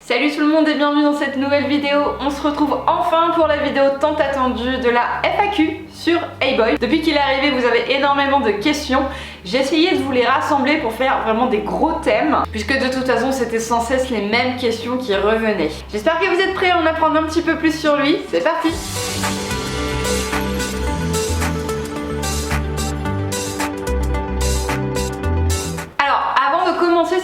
Salut tout le monde et bienvenue dans cette nouvelle vidéo. On se retrouve enfin pour la vidéo tant attendue de la FAQ sur Hey-Boy. Depuis qu'il est arrivé, vous avez énormément de questions. J'ai essayé de vous les rassembler pour faire vraiment des gros thèmes, puisque de toute façon c'était sans cesse les mêmes questions qui revenaient. J'espère que vous êtes prêts à en apprendre un petit peu plus sur lui. C'est parti!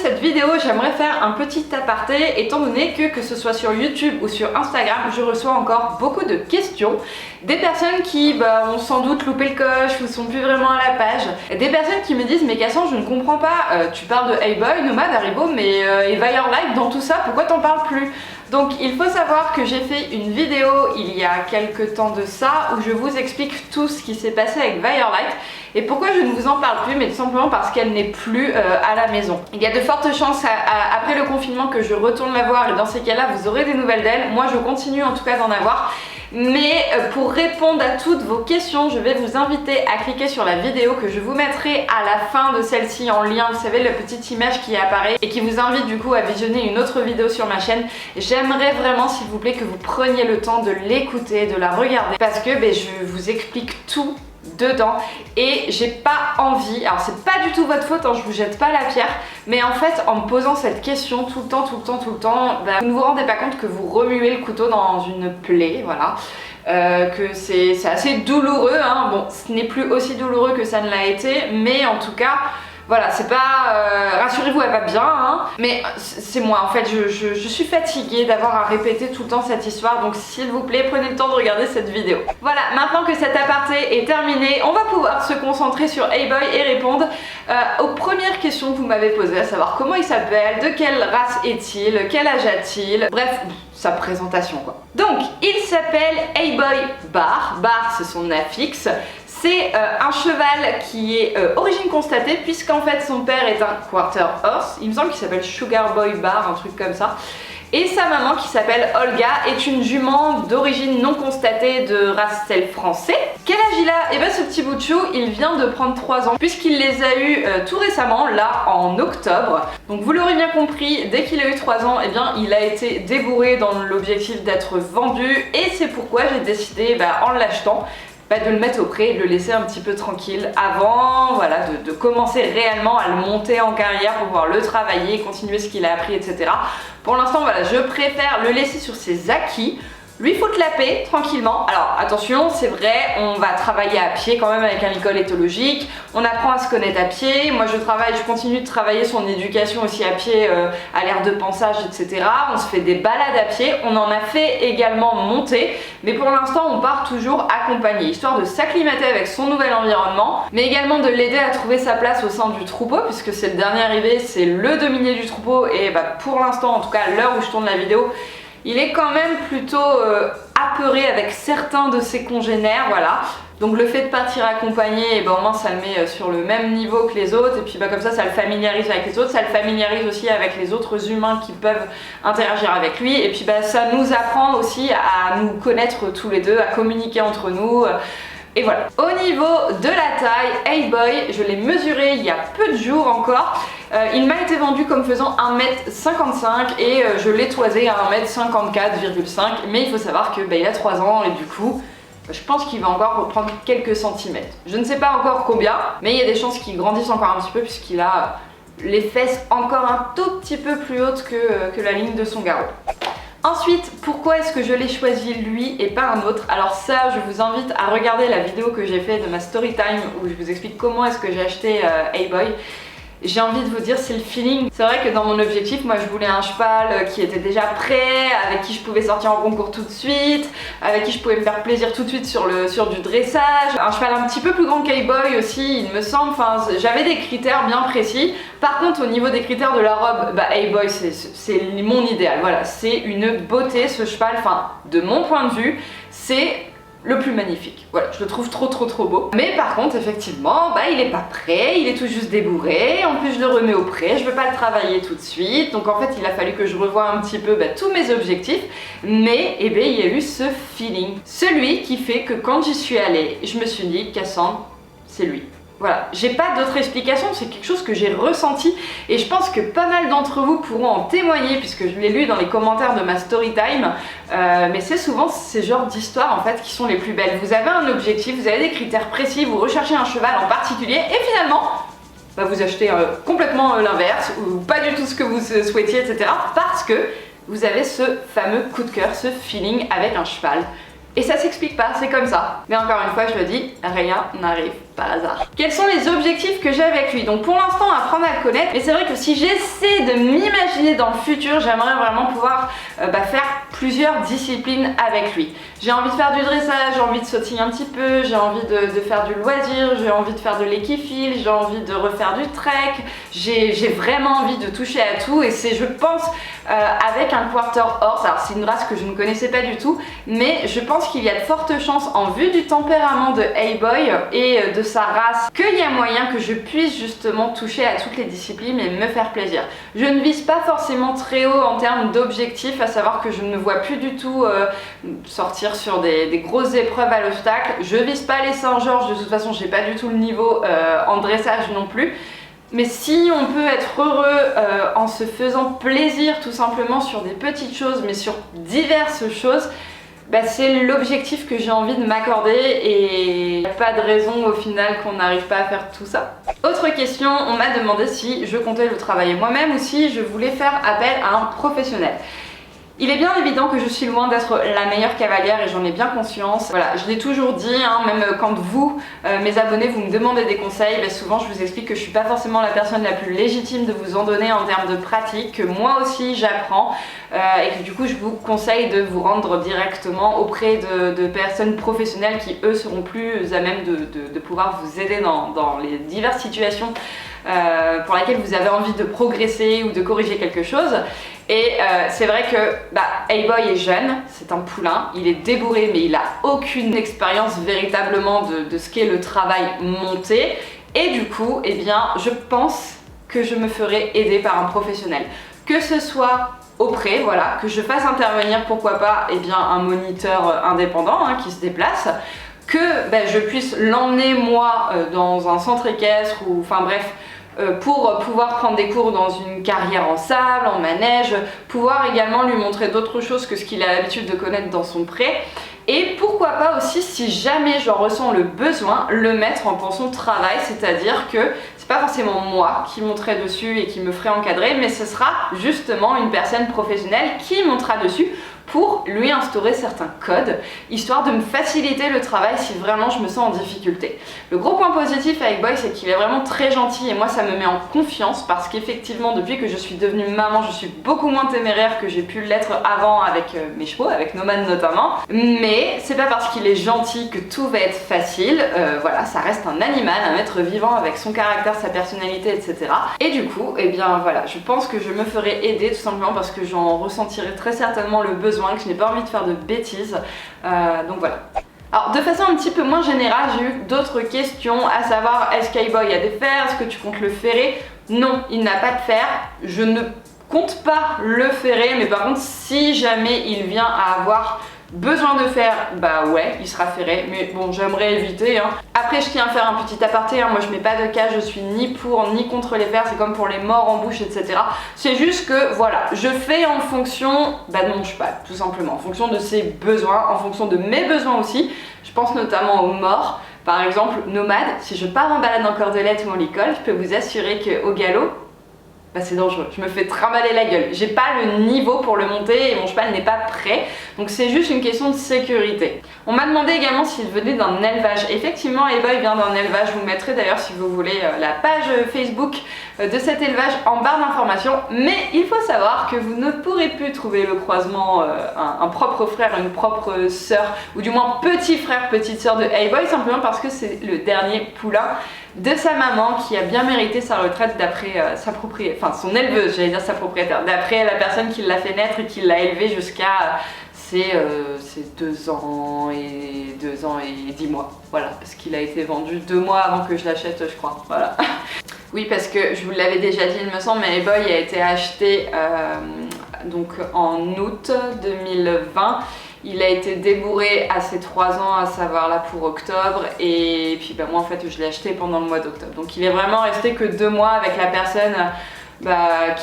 Cette vidéo, j'aimerais faire un petit aparté étant donné que ce soit sur YouTube ou sur Instagram, je reçois encore beaucoup de questions. Des personnes qui ont sans doute loupé le coche ou sont plus vraiment à la page. Des personnes qui me disent mais Cassandre, je ne comprends pas, tu parles de Hey-Boy, Nomad, Haribo, mais et Vailleur Life dans tout ça, pourquoi t'en parles plus? Donc il faut savoir que j'ai fait une vidéo il y a quelques temps de ça où je vous explique tout ce qui s'est passé avec Vailleur Life et pourquoi je ne vous en parle plus, mais tout simplement parce qu'elle n'est plus à la maison. Il y a de fortes chances après le confinement que je retourne la voir et dans ces cas-là vous aurez des nouvelles d'elle. Moi je continue en tout cas d'en avoir. Mais pour répondre à toutes vos questions, je vais vous inviter à cliquer sur la vidéo que je vous mettrai à la fin de celle-ci en lien. Vous savez, la petite image qui apparaît et qui vous invite du coup à visionner une autre vidéo sur ma chaîne. J'aimerais vraiment, s'il vous plaît, que vous preniez le temps de l'écouter, de la regarder, parce que je vous explique tout dedans et j'ai pas envie, alors c'est pas du tout votre faute, je vous jette pas la pierre, mais en fait en me posant cette question tout le temps, vous ne vous rendez pas compte que vous remuez le couteau dans une plaie, voilà. Que c'est assez douloureux, hein. Bon, ce n'est plus aussi douloureux que ça ne l'a été, mais en tout cas voilà, c'est pas... rassurez-vous, elle va bien, hein. Mais c'est moi, en fait, je suis fatiguée d'avoir à répéter tout le temps cette histoire, donc s'il vous plaît, prenez le temps de regarder cette vidéo. Voilà, maintenant que cet aparté est terminé, on va pouvoir se concentrer sur Hey-Boy et répondre aux premières questions que vous m'avez posées, à savoir comment il s'appelle, de quelle race est-il, quel âge a-t-il, bref, sa présentation quoi. Donc, il s'appelle Hey-Boy Bar, Bar c'est son affixe. C'est un cheval qui est origine constatée puisqu'en fait son père est un quarter horse, il me semble qu'il s'appelle Sugar Boy Bar, un truc comme ça. Et sa maman qui s'appelle Olga est une jument d'origine non constatée de race sel français. Quel âge il a? Et bien ce petit bout de chou, il vient de prendre 3 ans puisqu'il les a eu tout récemment, là en octobre. Donc vous l'aurez bien compris, dès qu'il a eu 3 ans, et bien il a été débourré dans l'objectif d'être vendu et c'est pourquoi j'ai décidé en l'achetant de le mettre au pré et de le laisser un petit peu tranquille avant voilà, de commencer réellement à le monter en carrière pour pouvoir le travailler, continuer ce qu'il a appris, etc. Pour l'instant, voilà, je préfère le laisser sur ses acquis, lui foutre la paix tranquillement. Alors attention, c'est vrai, on va travailler à pied quand même avec un école éthologique, on apprend à se connaître à pied. Moi je continue de travailler son éducation aussi à pied, à l'aire de pansage, etc. On se fait des balades à pied, on en a fait également monter, mais pour l'instant on part toujours accompagné, histoire de s'acclimater avec son nouvel environnement, mais également de l'aider à trouver sa place au sein du troupeau, puisque c'est le dernier arrivé, c'est le dominier du troupeau, et pour l'instant, en tout cas à l'heure où je tourne la vidéo, il est quand même plutôt apeuré avec certains de ses congénères, voilà. Donc le fait de partir accompagné, au moins ça le met sur le même niveau que les autres, et puis comme ça le familiarise avec les autres, ça le familiarise aussi avec les autres humains qui peuvent interagir avec lui, et puis ça nous apprend aussi à nous connaître tous les deux, à communiquer entre nous. Et voilà. Au niveau de la taille, Hey-Boy, je l'ai mesuré il y a peu de jours encore. Il m'a été vendu comme faisant 1m55 et je l'ai toisé à 1m54,5. Mais il faut savoir que il a 3 ans et du coup, je pense qu'il va encore reprendre quelques centimètres. Je ne sais pas encore combien, mais il y a des chances qu'il grandisse encore un petit peu puisqu'il a les fesses encore un tout petit peu plus hautes que la ligne de son garrot. Ensuite, pourquoi est-ce que je l'ai choisi lui et pas un autre? Alors ça, je vous invite à regarder la vidéo que j'ai fait de ma story time où je vous explique comment est-ce que j'ai acheté Hey-Boy. J'ai envie de vous dire, c'est le feeling. C'est vrai que dans mon objectif, moi je voulais un cheval qui était déjà prêt, avec qui je pouvais sortir en concours tout de suite, avec qui je pouvais me faire plaisir tout de suite sur du dressage. Un cheval un petit peu plus grand qu'Hey-Boy aussi, il me semble. Enfin, j'avais des critères bien précis. Par contre, au niveau des critères de la robe, Hey-Boy c'est mon idéal. Voilà, c'est une beauté ce cheval. Enfin, de mon point de vue, c'est le plus magnifique. Voilà, je le trouve trop beau. Mais par contre, effectivement, il est pas prêt, il est tout juste débourré. En plus, je le remets au pré, je veux pas le travailler tout de suite. Donc en fait, il a fallu que je revoie un petit peu tous mes objectifs. Mais il y a eu ce feeling. Celui qui fait que quand j'y suis allée, je me suis dit, Cassandre, c'est lui. Voilà, j'ai pas d'autre explication, c'est quelque chose que j'ai ressenti et je pense que pas mal d'entre vous pourront en témoigner puisque je l'ai lu dans les commentaires de ma story time, mais c'est souvent ces genres d'histoires en fait qui sont les plus belles. Vous avez un objectif, vous avez des critères précis, vous recherchez un cheval en particulier et finalement bah, vous achetez complètement l'inverse ou pas du tout ce que vous souhaitiez, etc. parce que vous avez ce fameux coup de cœur, ce feeling avec un cheval. Et ça s'explique pas, c'est comme ça. Mais encore une fois, je le dis, rien n'arrive par hasard. Quels sont les objectifs que j'ai avec lui? Donc pour l'instant, apprendre à le connaître. Mais c'est vrai que si j'essaie de m'imaginer dans le futur, j'aimerais vraiment pouvoir faire plusieurs disciplines avec lui. J'ai envie de faire du dressage, j'ai envie de sautiller un petit peu, j'ai envie de faire du loisir, j'ai envie de faire de l'équifile, j'ai envie de refaire du trek. J'ai vraiment envie de toucher à tout et c'est, je pense, avec un quarter horse. Alors c'est une race que je ne connaissais pas du tout, mais je pense qu'il y a de fortes chances, en vue du tempérament de A-Boy et de sa race, qu'il y a moyen que je puisse justement toucher à toutes les disciplines et me faire plaisir. Je ne vise pas forcément très haut en termes d'objectifs, à savoir que je ne me vois plus du tout sortir sur des grosses épreuves à l'obstacle. Je vise pas les Saint-Georges, de toute façon j'ai pas du tout le niveau en dressage non plus. Mais si on peut être heureux en se faisant plaisir tout simplement sur des petites choses, mais sur diverses choses, bah c'est l'objectif que j'ai envie de m'accorder et pas de raison au final qu'on n'arrive pas à faire tout ça. Autre question, on m'a demandé si je comptais le travailler moi-même ou si je voulais faire appel à un professionnel. Il est bien évident que je suis loin d'être la meilleure cavalière et j'en ai bien conscience. Voilà, je l'ai toujours dit, hein, même quand vous, mes abonnés, vous me demandez des conseils, ben souvent je vous explique que je suis pas forcément la personne la plus légitime de vous en donner en termes de pratique, que moi aussi j'apprends et que du coup je vous conseille de vous rendre directement auprès de personnes professionnelles qui eux seront plus à même de pouvoir vous aider dans les diverses situations pour laquelle vous avez envie de progresser ou de corriger quelque chose. Et c'est vrai que A-Boy est jeune, c'est un poulain, il est débourré mais il a aucune expérience véritablement de ce qu'est le travail monté. Et du coup, eh bien, je pense que je me ferai aider par un professionnel. Que ce soit auprès, voilà, que je fasse intervenir pourquoi pas eh bien, un moniteur indépendant qui se déplace, que je puisse l'emmener moi dans un centre équestre ou enfin bref, pour pouvoir prendre des cours dans une carrière en sable, en manège, pouvoir également lui montrer d'autres choses que ce qu'il a l'habitude de connaître dans son pré. Et pourquoi pas aussi, si jamais j'en ressens le besoin, le mettre en pension de travail, c'est-à-dire que c'est pas forcément moi qui monterai dessus et qui me ferai encadrer, mais ce sera justement une personne professionnelle qui montera dessus pour lui instaurer certains codes, histoire de me faciliter le travail si vraiment je me sens en difficulté. Le gros point positif avec Boy, c'est qu'il est vraiment très gentil et moi ça me met en confiance parce qu'effectivement depuis que je suis devenue maman, je suis beaucoup moins téméraire que j'ai pu l'être avant avec mes chevaux, avec Nomad notamment. Mais c'est pas parce qu'il est gentil que tout va être facile, voilà, ça reste un animal, un être vivant avec son caractère, sa personnalité, etc. Et du coup, eh bien voilà, je pense que je me ferai aider tout simplement parce que j'en ressentirai très certainement le besoin, que je n'ai pas envie de faire de bêtises, donc voilà. Alors de façon un petit peu moins générale, j'ai eu d'autres questions, à savoir est-ce qu'A-Boy a des fers, est-ce que tu comptes le ferrer? Non, il n'a pas de fer, je ne compte pas le ferrer, mais par contre si jamais il vient à avoir besoin de fer, bah ouais, il sera ferré, mais bon, j'aimerais éviter. Après, je tiens à faire un petit aparté, moi je mets pas de cas, je suis ni pour ni contre les fers, c'est comme pour les morts en bouche, etc. C'est juste que, voilà, je fais en fonction de mon cheval, tout simplement, en fonction de ses besoins, en fonction de mes besoins aussi. Je pense notamment aux morts. Par exemple, Nomad, si je pars en balade en cordelette ou en licol, je peux vous assurer qu'au galop, c'est dangereux, je me fais trimballer la gueule. J'ai pas le niveau pour le monter et mon cheval n'est pas prêt, donc c'est juste une question de sécurité. On m'a demandé également s'il venait d'un élevage. Effectivement, A-Boy vient d'un élevage, je vous mettrai d'ailleurs si vous voulez la page Facebook de cet élevage en barre d'informations, mais il faut savoir que vous ne pourrez plus trouver le croisement un propre frère, une propre sœur, ou du moins petit frère, petite sœur de A-Boy, simplement parce que c'est le dernier poulain de sa maman qui a bien mérité sa retraite d'après sa propriétaire, enfin son éleveuse, j'allais dire sa propriétaire, d'après la personne qui l'a fait naître et qui l'a élevé jusqu'à ses 2 ans et 10 mois, voilà, parce qu'il a été vendu 2 mois avant que je l'achète, je crois, voilà. Oui, parce que je vous l'avais déjà dit, il me semble, mais A-Boy a été acheté donc en août 2020. Il a été débourré à ses 3 ans, à savoir là pour octobre, et puis moi en fait je l'ai acheté pendant le mois d'octobre. Donc il est vraiment resté que 2 mois avec la personne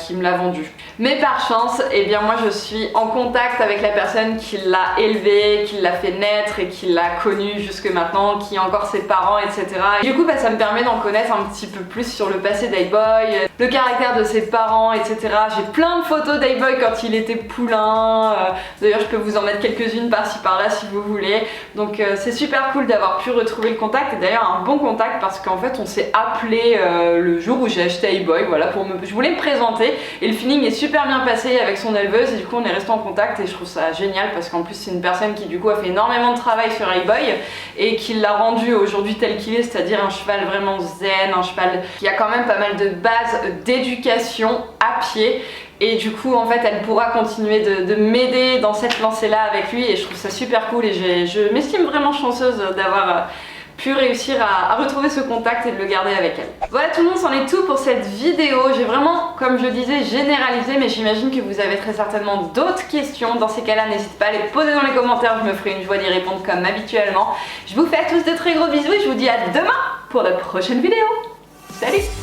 qui me l'a vendu. Mais par chance, eh bien moi je suis en contact avec la personne qui l'a élevé, qui l'a fait naître et qui l'a connu jusque maintenant, qui est encore ses parents, etc. Et du coup ça me permet d'en connaître un petit peu plus sur le passé d'iBoy, le caractère de ses parents, etc. J'ai plein de photos d'iBoy quand il était poulain. D'ailleurs je peux vous en mettre quelques-unes par-ci par-là si vous voulez. Donc c'est super cool d'avoir pu retrouver le contact, et d'ailleurs un bon contact parce qu'en fait on s'est appelé le jour où j'ai acheté iBoy, voilà, je voulais me présenter, et le feeling est super bien passé avec son éleveuse, et du coup on est resté en contact, et je trouve ça génial parce qu'en plus c'est une personne qui du coup a fait énormément de travail sur iBoy et qui l'a rendu aujourd'hui tel qu'il est, c'est-à-dire un cheval vraiment zen, un cheval qui a quand même pas mal de bases d'éducation à pied. Et du coup en fait elle pourra continuer de m'aider dans cette lancée là avec lui, et je trouve ça super cool, et je m'estime vraiment chanceuse d'avoir pu réussir à retrouver ce contact et de le garder avec elle. Voilà tout le monde, c'en est tout pour cette vidéo. J'ai vraiment, comme je le disais, généralisé, mais j'imagine que vous avez très certainement d'autres questions. Dans ces cas-là, n'hésitez pas à les poser dans les commentaires, je me ferai une joie d'y répondre comme habituellement. Je vous fais à tous de très gros bisous et je vous dis à demain pour la prochaine vidéo. Salut!